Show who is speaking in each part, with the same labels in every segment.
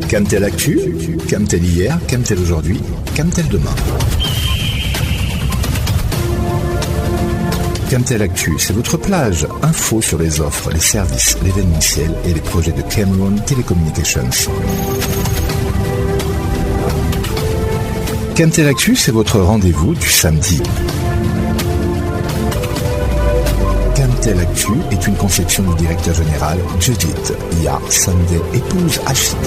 Speaker 1: Camtel Actu, Camtel hier, Camtel aujourd'hui, Camtel demain. Camtel Actu, c'est votre plage. Info sur les offres, les services, l'événementiel et les projets de Cameroon Telecommunications. Camtel Actu, c'est votre rendez-vous du samedi. Camtel Actu est une conception du directeur général Judith Ya Sunday, épouse Ashidi.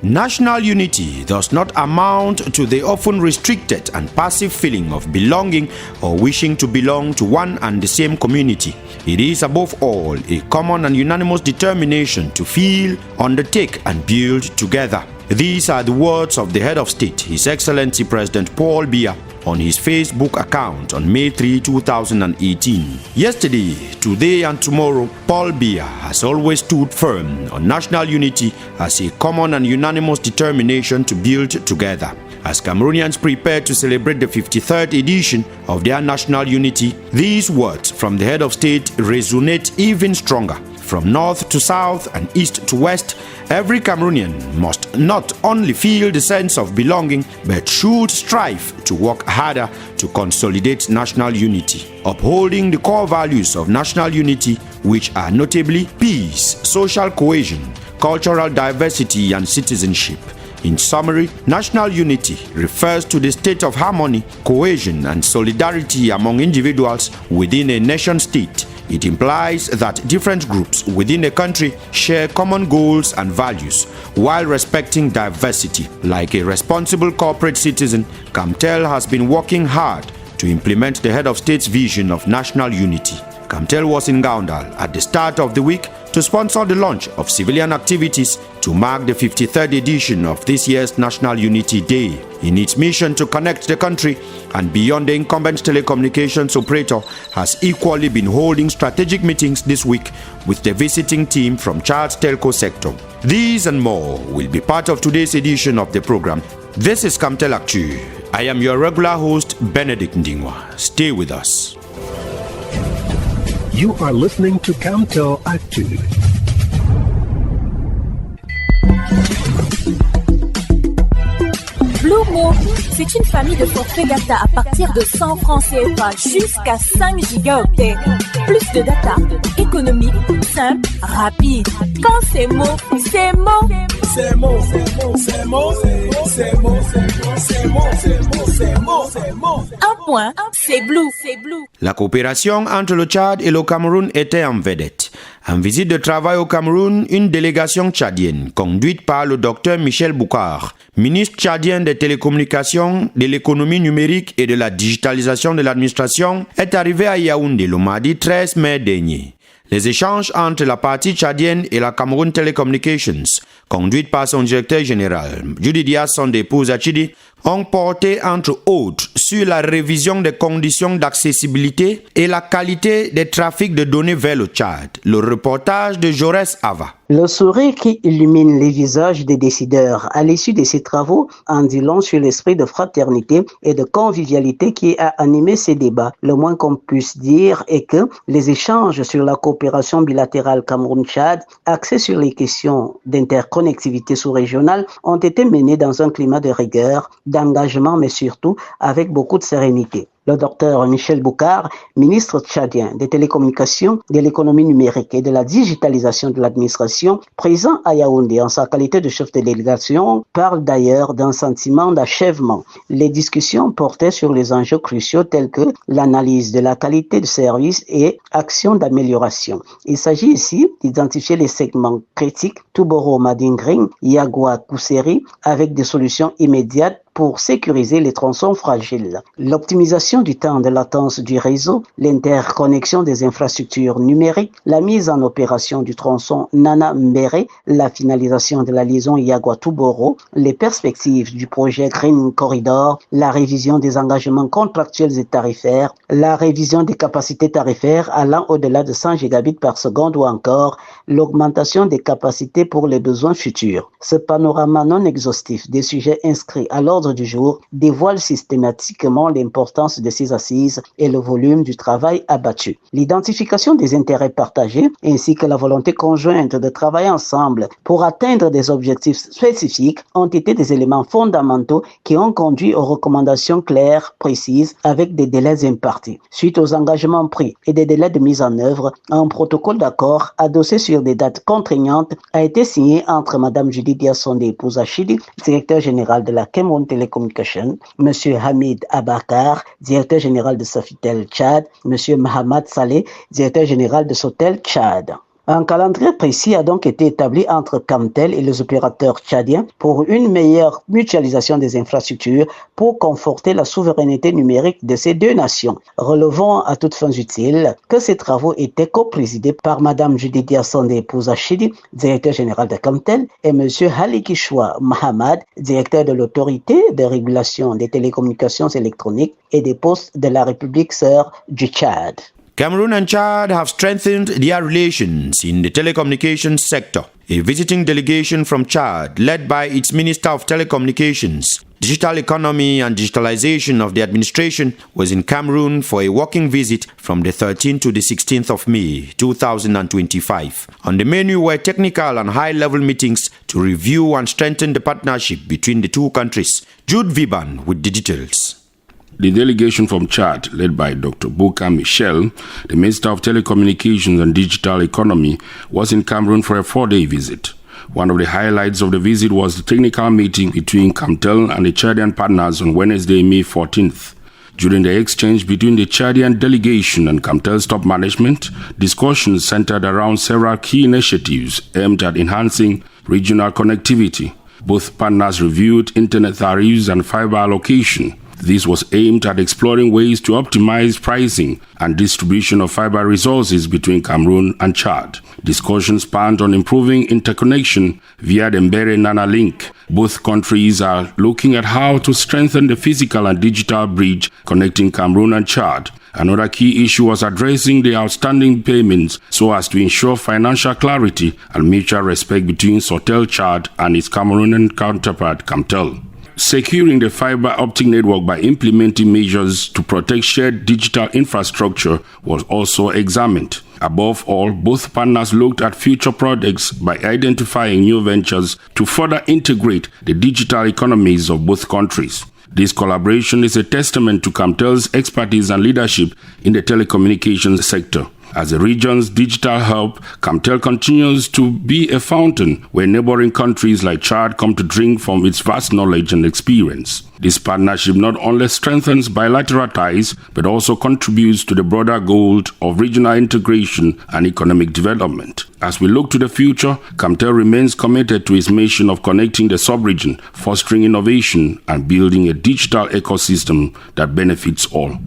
Speaker 2: National unity does not amount to the often restricted and passive feeling of belonging or wishing to belong to one and the same community. It is above all a common and unanimous determination to feel, undertake and build together. These are the words of the head of state, His Excellency President Paul Biya, on his Facebook account on May 3, 2018. Yesterday, today and tomorrow, Paul Biya has always stood firm on national unity as a common and unanimous determination to build together. As Cameroonians prepare to celebrate the 53rd edition of their national unity, these words from the head of state resonate even stronger. From north to south and east to west, every Cameroonian must not only feel the sense of belonging, but should strive to work harder to consolidate national unity, upholding the core values of national unity, which are notably peace, social cohesion, cultural diversity, and citizenship. In summary, national unity refers to the state of harmony, cohesion, and solidarity among individuals within a nation-state. It implies that different groups within a country share common goals and values while respecting diversity. Like a responsible corporate citizen, Camtel has been working hard to implement the head of state's vision of national unity. Camtel was in Gaundal at the start of the week to sponsor the launch of civilian activities to mark the 53rd edition of this year's National Unity Day. In its mission to connect the country and beyond, the incumbent telecommunications operator has equally been holding strategic meetings this week with the visiting team from Chad's telco sector. These and more will be part of today's edition of the program. This is Camtel Actu. I am your regular host, Benedict Ndingwa. Stay with us.
Speaker 3: You are listening to Camtel Actu.
Speaker 4: Blue Mo, c'est une famille de forfaits data à partir de 100 francs CFA jusqu'à 5 gigaoctets. Plus de data, économique, simple, rapide. Quand c'est Mo, c'est Mo.
Speaker 5: C'est Mo, c'est Mo, c'est Mo, c'est Mo, c'est Mo, c'est Mo, c'est Mo, c'est Mo.
Speaker 4: Un point, c'est Blue, c'est Blue.
Speaker 2: La coopération entre le Tchad et le Cameroun était en vedette. En visite de travail au Cameroun, une délégation tchadienne, conduite par le docteur Michel Boukar, ministre tchadien des télécommunications, de l'économie numérique et de la digitalisation de l'administration, est arrivée à Yaoundé le mardi 13 mai dernier. Les échanges entre la partie tchadienne et la Cameroun Telecommunications, conduite par son directeur général, Judith Ya Sunday, épouse Ashidi, ont porté entre autres sur la révision des conditions d'accessibilité et la qualité des trafics de données vers le Tchad. Le reportage de Jaurès Ava.
Speaker 6: Le sourire qui illumine les visages des décideurs à l'issue de ces travaux en dit long sur l'esprit de fraternité et de convivialité qui a animé ces débats. Le moins qu'on puisse dire est que les échanges sur la coopération bilatérale Cameroun-Tchad, axés sur les questions d'interconnectivité sous-régionale, ont été menés dans un climat de rigueur, d'engagement, mais surtout avec beaucoup de sérénité. Le docteur Michel Boukar, ministre tchadien des télécommunications, de l'économie numérique et de la digitalisation de l'administration, présent à Yaoundé en sa qualité de chef de délégation, parle d'ailleurs d'un sentiment d'achèvement. Les discussions portaient sur les enjeux cruciaux tels que l'analyse de la qualité de service et actions d'amélioration. Il s'agit ici d'identifier les segments critiques, Touboro Madingring, Yagua Kousseri, avec des solutions immédiates pour sécuriser les tronçons fragiles. L'optimisation du temps de latence du réseau, l'interconnexion des infrastructures numériques, la mise en opération du tronçon Nana Mbere, la finalisation de la liaison Yagua-Touboro, les perspectives du projet Green Corridor, la révision des engagements contractuels et tarifaires, la révision des capacités tarifaires allant au-delà de 100 gigabits par seconde ou encore l'augmentation des capacités pour les besoins futurs. Ce panorama non exhaustif des sujets inscrits à l'ordre du jour dévoile systématiquement l'importance de ces assises et le volume du travail abattu. L'identification des intérêts partagés ainsi que la volonté conjointe de travailler ensemble pour atteindre des objectifs spécifiques ont été des éléments fondamentaux qui ont conduit aux recommandations claires, précises, avec des délais impartis. Suite aux engagements pris et des délais de mise en œuvre, un protocole d'accord adossé sur des dates contraignantes a été signé entre Mme Judith Diasondé Pouzachidi, directeur général de la Cameroun Telecommunication, M. Hamid Abakar, directeur général de Sofitel Tchad, M. Mahamad Saleh, directeur général de Sotel Tchad. Un calendrier précis a donc été établi entre Camtel et les opérateurs tchadiens pour une meilleure mutualisation des infrastructures pour conforter la souveraineté numérique de ces deux nations. Relevons à toutes fins utiles que ces travaux étaient co-présidés par Mme Judith Diasondé Pouzachidi, directeur général de Camtel, et M. Halikishwa Mahamad, directeur de l'autorité de régulation des télécommunications électroniques et des postes de la République sœur du Tchad.
Speaker 2: Cameroon and Chad have strengthened their relations in the telecommunications sector. A visiting delegation from Chad, led by its Minister of Telecommunications, Digital Economy and Digitalization of the administration, was in Cameroon for a working visit from the 13th to the 16th of May 2025. On the menu were technical and high-level meetings to review and strengthen the partnership between the two countries. Jude Viban with the details.
Speaker 7: The delegation from Chad, led by Dr. Bouka Michel, the Minister of Telecommunications and Digital Economy, was in Cameroon for a 4-day visit. One of the highlights of the visit was the technical meeting between Camtel and the Chadian partners on Wednesday, May 14th. During the exchange between the Chadian delegation and Camtel's top management, discussions centered around several key initiatives aimed at enhancing regional connectivity. Both partners reviewed internet tariffs and fiber allocation. This was aimed at exploring ways to optimize pricing and distribution of fiber resources between Cameroon and Chad. Discussions spanned on improving interconnection via the Mbere Nana link. Both countries are looking at how to strengthen the physical and digital bridge connecting Cameroon and Chad. Another key issue was addressing the outstanding payments so as to ensure financial clarity and mutual respect between Sotel Chad and its Cameroonian counterpart Camtel. Securing the fiber optic network by implementing measures to protect shared digital infrastructure was also examined. Above all, both partners looked at future projects by identifying new ventures to further integrate the digital economies of both countries. This collaboration is a testament to Camtel's expertise and leadership in the telecommunications sector. As the region's digital hub, Camtel continues to be a fountain where neighboring countries like Chad come to drink from its vast knowledge and experience. This partnership not only strengthens bilateral ties, but also contributes to the broader goal of regional integration and economic development. As we look to the future, Camtel remains committed to its mission of connecting the sub-region, fostering innovation, and building a digital ecosystem that benefits all.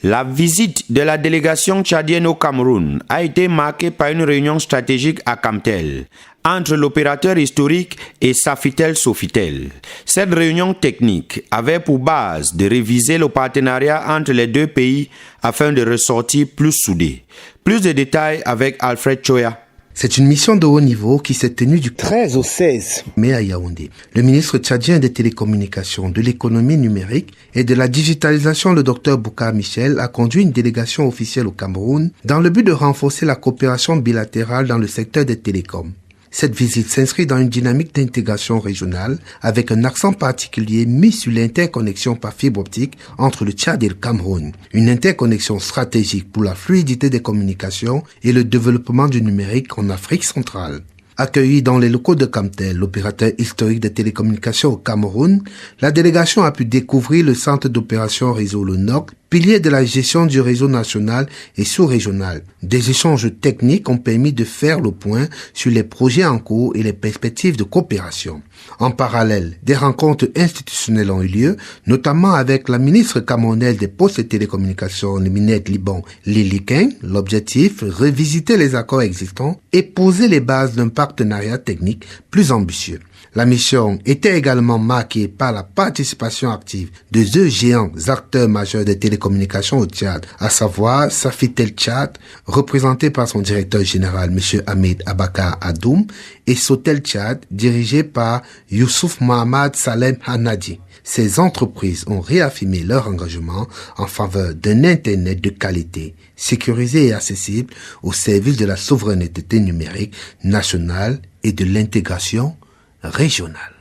Speaker 2: La visite de la délégation tchadienne au Cameroun a été marquée par une réunion stratégique à Camtel entre l'opérateur historique et Sofitel. Cette réunion technique avait pour base de réviser le partenariat entre les deux pays afin de ressortir plus soudés. Plus de détails avec Alfred Choya.
Speaker 8: C'est une mission de haut niveau qui s'est tenue du 13 au 16 mai à Yaoundé. Le ministre tchadien des télécommunications, de l'économie numérique et de la digitalisation, le Dr Bouka Michel, a conduit une délégation officielle au Cameroun dans le but de renforcer la coopération bilatérale dans le secteur des télécoms. Cette visite s'inscrit dans une dynamique d'intégration régionale avec un accent particulier mis sur l'interconnexion par fibre optique entre le Tchad et le Cameroun. Une interconnexion stratégique pour la fluidité des communications et le développement du numérique en Afrique centrale. Accueillie dans les locaux de Camtel, l'opérateur historique de télécommunications au Cameroun, la délégation a pu découvrir le centre d'opération réseau le NOC, pilier de la gestion du réseau national et sous-régional. Des échanges techniques ont permis de faire le point sur les projets en cours et les perspectives de coopération. En parallèle, des rencontres institutionnelles ont eu lieu, notamment avec la ministre camerounaise des Postes et Télécommunications, le Minette Liban, Lili King. L'objectif, revisiter les accords existants et poser les bases d'un partenariat technique plus ambitieux. La mission était également marquée par la participation active de deux géants acteurs majeurs des télécommunications au Tchad, à savoir Sofitel Tchad, représenté par son directeur général, M. Hamid Abakar Adoum, et Sotel Tchad, dirigé par Youssouf Mohamed Salem Hanadi. Ces entreprises ont réaffirmé leur engagement en faveur d'un Internet de qualité, sécurisé et accessible au service de la souveraineté numérique nationale et de l'intégration régionale.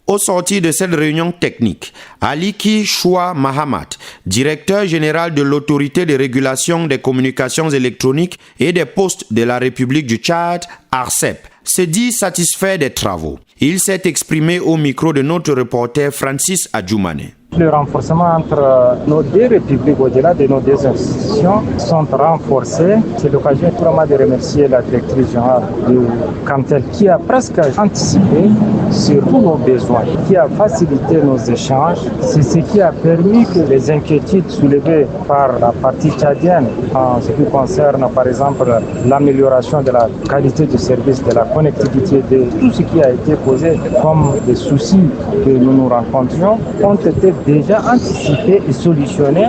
Speaker 2: Au sortir de cette réunion technique, Aliki Choua Mahamat, directeur général de l'autorité de régulation des communications électroniques et des postes de la République du Tchad, ARCEP, se dit satisfait des travaux. Il s'est exprimé au micro de notre reporter Francis Adjoumane.
Speaker 9: Le renforcement entre nos deux républiques, au-delà de nos deux institutions, sont renforcés. C'est l'occasion vraiment de remercier la directrice générale du Camtel qui a presque anticipé sur tous nos besoins, qui a facilité nos échanges. C'est ce qui a permis que les inquiétudes soulevées par la partie tchadienne en ce qui concerne par exemple l'amélioration de la qualité du service, de la connectivité, de tout ce qui a été posé comme des soucis que nous rencontrions, ont été déjà anticipé et solutionné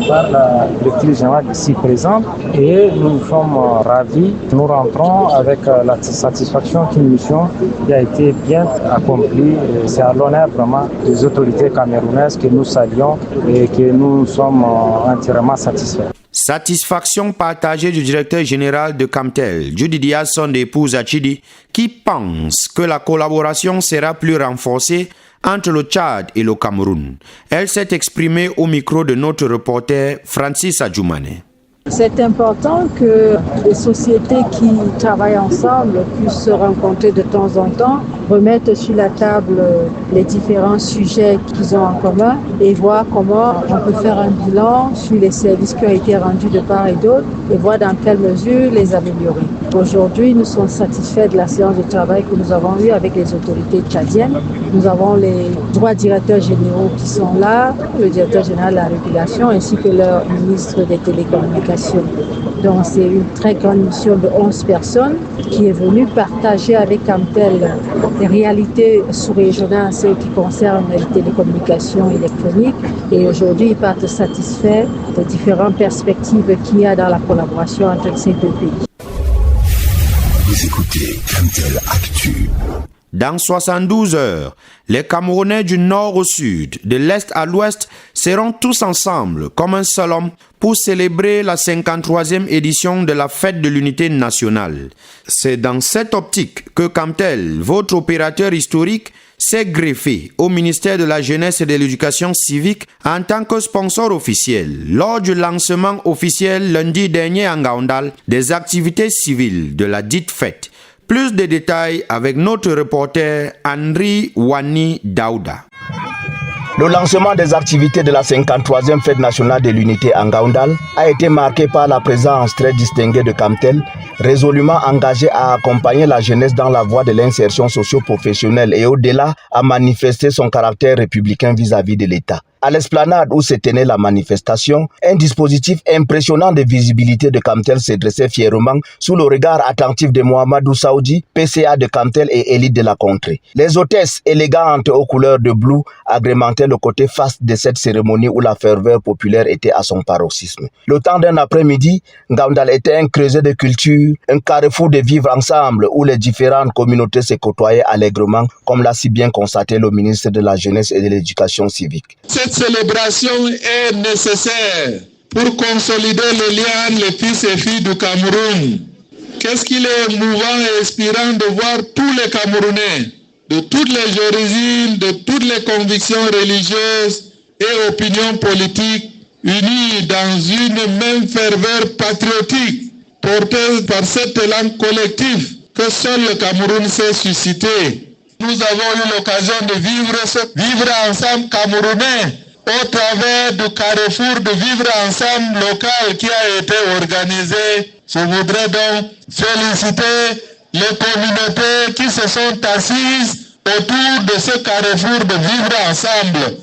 Speaker 9: par la directrice générale ici présente et nous sommes ravis. Nous rentrons avec la satisfaction qu'une mission qui a été bien accomplie. C'est à l'honneur vraiment des autorités camerounaises que nous saluons et que nous sommes entièrement satisfaits.
Speaker 2: Satisfaction partagée du directeur général de Camtel, Judidia son épouse Achidi, qui pense que la collaboration sera plus renforcée entre le Tchad et le Cameroun. Elle s'est exprimée au micro de notre reporter Francis Adjoumane.
Speaker 10: C'est important que les sociétés qui travaillent ensemble puissent se rencontrer de temps en temps, remettre sur la table les différents sujets qu'ils ont en commun et voir comment on peut faire un bilan sur les services qui ont été rendus de part et d'autre et voir dans quelle mesure les améliorer. Aujourd'hui, nous sommes satisfaits de la séance de travail que nous avons eue avec les autorités tchadiennes. Nous avons les trois directeurs généraux qui sont là, le directeur général de la régulation ainsi que leur ministre des télécommunications. Donc c'est une très grande mission de 11 personnes qui est venue partager avec Camtel les réalités sous-régionales en ce qui concerne les télécommunications électroniques. Et aujourd'hui, ils partent satisfaits des différentes perspectives qu'il y a dans la collaboration entre ces deux pays.
Speaker 1: Vous écoutez Camtel Actu.
Speaker 2: Dans 72 heures, les Camerounais du nord au sud, de l'est à l'ouest, seront tous ensemble, comme un seul homme, pour célébrer la 53e édition de la Fête de l'Unité nationale. C'est dans cette optique que Camtel, votre opérateur historique, s'est greffé au ministère de la Jeunesse et de l'Éducation civique en tant que sponsor officiel lors du lancement officiel lundi dernier en Ngaoundal des activités civiles de la dite fête. Plus de détails avec notre reporter Henry Wani Daouda.
Speaker 11: Le lancement des activités de la 53e Fête nationale de l'unité en Ngaoundal a été marqué par la présence très distinguée de Camtel, résolument engagé à accompagner la jeunesse dans la voie de l'insertion socio-professionnelle et au-delà à manifester son caractère républicain vis-à-vis de l'État. À l'esplanade où se tenait la manifestation, un dispositif impressionnant de visibilité de Camtel se dressait fièrement sous le regard attentif de Mohamedou Saoudi, PCA de Camtel et élite de la contrée. Les hôtesses élégantes aux couleurs de bleu agrémentaient le côté faste de cette cérémonie où la ferveur populaire était à son paroxysme. Le temps d'un après-midi, Ngaoundal était un creuset de culture, un carrefour de vivre ensemble où les différentes communautés se côtoyaient allègrement, comme l'a si bien constaté le ministre de la Jeunesse et de l'Éducation civique.
Speaker 12: Cette célébration est nécessaire pour consolider les liens les fils et filles du Cameroun. Qu'est-ce qu'il est émouvant et inspirant de voir tous les Camerounais, de toutes les origines, de toutes les convictions religieuses et opinions politiques, unis dans une même ferveur patriotique, portée par cet élan collectif que seul le Cameroun sait susciter. Nous avons eu l'occasion de vivre ensemble camerounais au travers du carrefour de vivre ensemble local qui a été organisé. Je voudrais donc féliciter les communautés qui se sont assises autour de ce carrefour de vivre ensemble.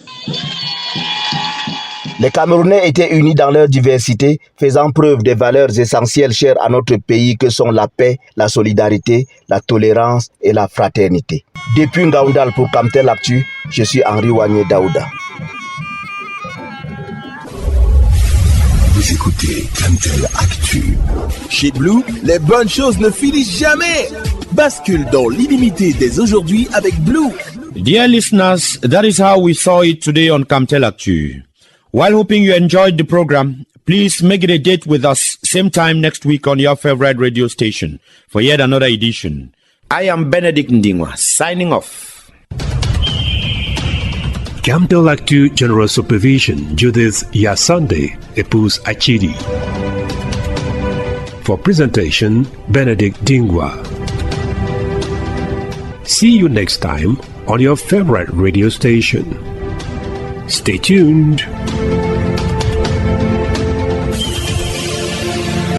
Speaker 11: Les Camerounais étaient unis dans leur diversité, faisant preuve des valeurs essentielles chères à notre pays que sont la paix, la solidarité, la tolérance et la fraternité. Depuis Ngaoundal pour Camtel Actu, je suis Henry Wani Daouda.
Speaker 1: Vous Vous écoutez Camtel Actu.
Speaker 5: Chez Blue, les bonnes choses ne finissent jamais. Bascule dans l'illimité dès aujourd'hui avec Blue.
Speaker 2: Dear listeners, that is how we saw it today on Camtel Actu. While hoping you enjoyed the program, please make it a date with us same time next week on your favorite radio station for yet another edition. I am Benedict Ndingwa, signing off.
Speaker 3: Camtel Actu General Supervision, Judith Yasande, épouse Achidi. For presentation, Benedict Dingwa. See you next time on your favorite radio station. Stay tuned.